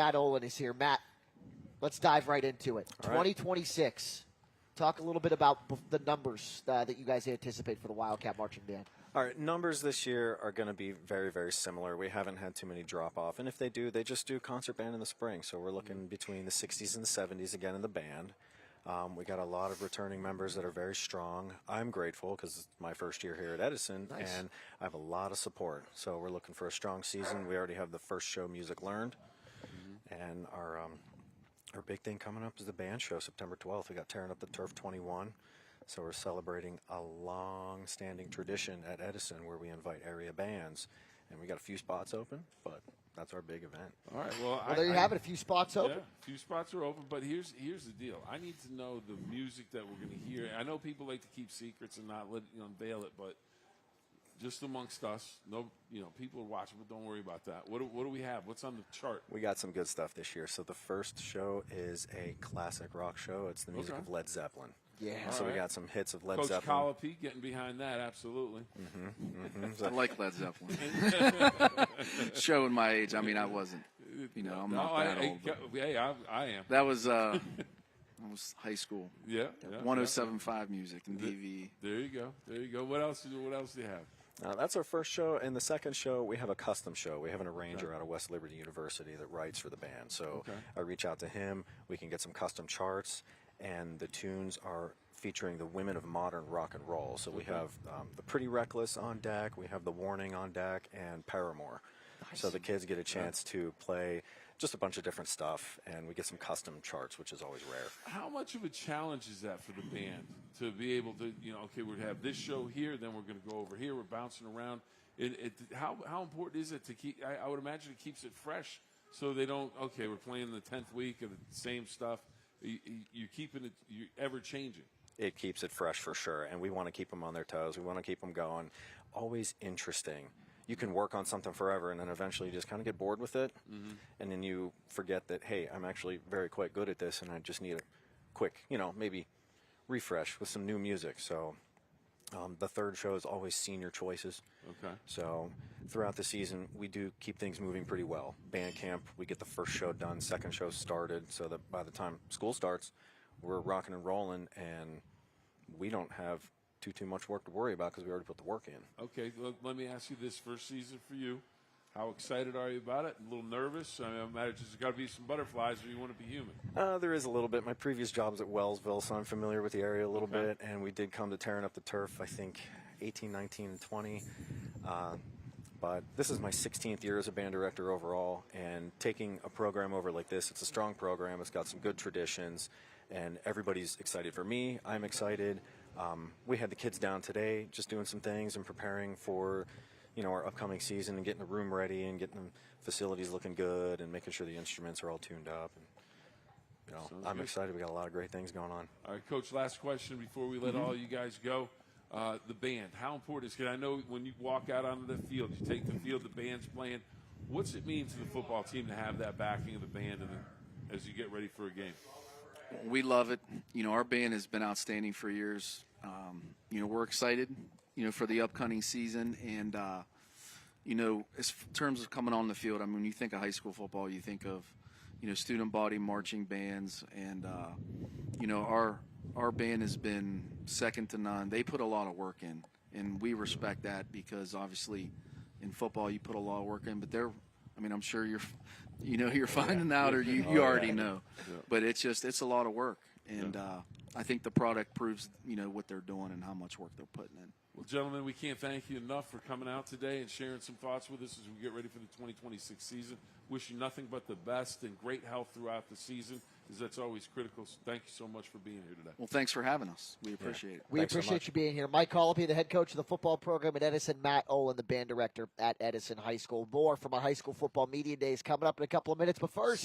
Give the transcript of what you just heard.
Matt Olin is here. Matt, let's dive right into it. All right. 2026. Talk a little bit about the numbers that you guys anticipate for the Wildcat Marching Band. All right, numbers this year are going to be very, very similar. We haven't had too many drop-off, and if they do, they just do concert band in the spring. So we're looking between the 60s and the 70s again in the band. We got a lot of returning members that are very strong. I'm grateful because it's my first year here at Edison, Nice. and I have a lot of support. So we're looking for a strong season. We already have the first show, Music Learned, and our big thing coming up is the band show, September 12th. We got Tearing Up the Turf 21. So we're celebrating a long-standing tradition at Edison where we invite area bands. And we got a few spots open, but that's our big event. All right. Well, There you have it. A few spots open. Yeah, a few spots are open, but here's the deal. I need to know the music that we're going to hear. I know people like to keep secrets and not unveil it, but just amongst us, people are watching, but don't worry about that. What do we have? What's on the chart? We got some good stuff this year. So the first show is a classic rock show. It's the music of Led Zeppelin. Yeah. So we got some hits of Led Coach Zeppelin. Colopy getting behind that, absolutely. I like Led Zeppelin. Showing my age. I mean, I wasn't. I'm not that old. Hey, I am. That was high school. Yeah. 107.5 music and DV. There you go. There you go. What else do you have? That's our first show. And the second show, we have a custom show. We have an arranger out of West Liberty University that writes for the band. So I reach out to him. We can get some custom charts. And the tunes are featuring the women of modern rock and roll. So we have the Pretty Reckless on deck, we have the Warning on deck, and Paramore. Nice. So the kids get a chance to play just a bunch of different stuff, and we get some custom charts, which is always rare. How much of a challenge is that for the band to be able to, okay, we have this show here, then we're going to go over here, we're bouncing around. How important is it to keep, I would imagine it keeps it fresh so they don't, okay, we're playing the 10th week of the same stuff. You're keeping it, you're ever changing. It keeps it fresh for sure, and we want to keep them on their toes. We want to keep them going. Always interesting. You can work on something forever, and then eventually you just kind of get bored with it, and then you forget that, hey, I'm actually quite good at this, and I just need a quick, maybe refresh with some new music. So the third show is always senior choices. Okay. So throughout the season, we do keep things moving pretty well. Band camp, we get the first show done, second show started, so that by the time school starts, we're rocking and rolling, and we don't have too much work to worry about because we already put the work in. Okay, let me ask you this first season for you. How excited are you about it? A little nervous? I imagine there's got to be some butterflies or you want to be human. There is a little bit. My previous job's at Wellsville, so I'm familiar with the area a little bit, and we did come to Tearing Up the Turf, I think, 18, 19, and 20. But this is my 16th year as a band director overall, and taking a program over like this, it's a strong program. It's got some good traditions, and everybody's excited for me. I'm excited. We had the kids down today just doing some things and preparing for our upcoming season and getting the room ready and getting the facilities looking good and making sure the instruments are all tuned up. And, I'm excited. We got a lot of great things going on. All right, Coach, last question before we let all you guys go. The band, how important is it? I know when you walk out onto the field, you take the field, the band's playing. What's it mean to the football team to have that backing of the band as you get ready for a game? We love it. Our band has been outstanding for years. We're excited, for the upcoming season. And, in terms of coming on the field, I mean, when you think of high school football, you think of, student body marching bands. And, our band has been second to none. They put a lot of work in, and we respect that because obviously in football you put a lot of work in. But I'm sure you're finding out or you already know. Yeah. But it's a lot of work. And I think the product proves, what they're doing and how much work they're putting in. Well, gentlemen, we can't thank you enough for coming out today and sharing some thoughts with us as we get ready for the 2026 season. Wish you nothing but the best and great health throughout the season, because that's always critical. So thank you so much for being here today. Well, thanks for having us. We appreciate it. We appreciate you being here. Mike Colopy, the head coach of the football program at Edison. Matt Olin, the band director at Edison High School. More from our high school football media days coming up in a couple of minutes. But first,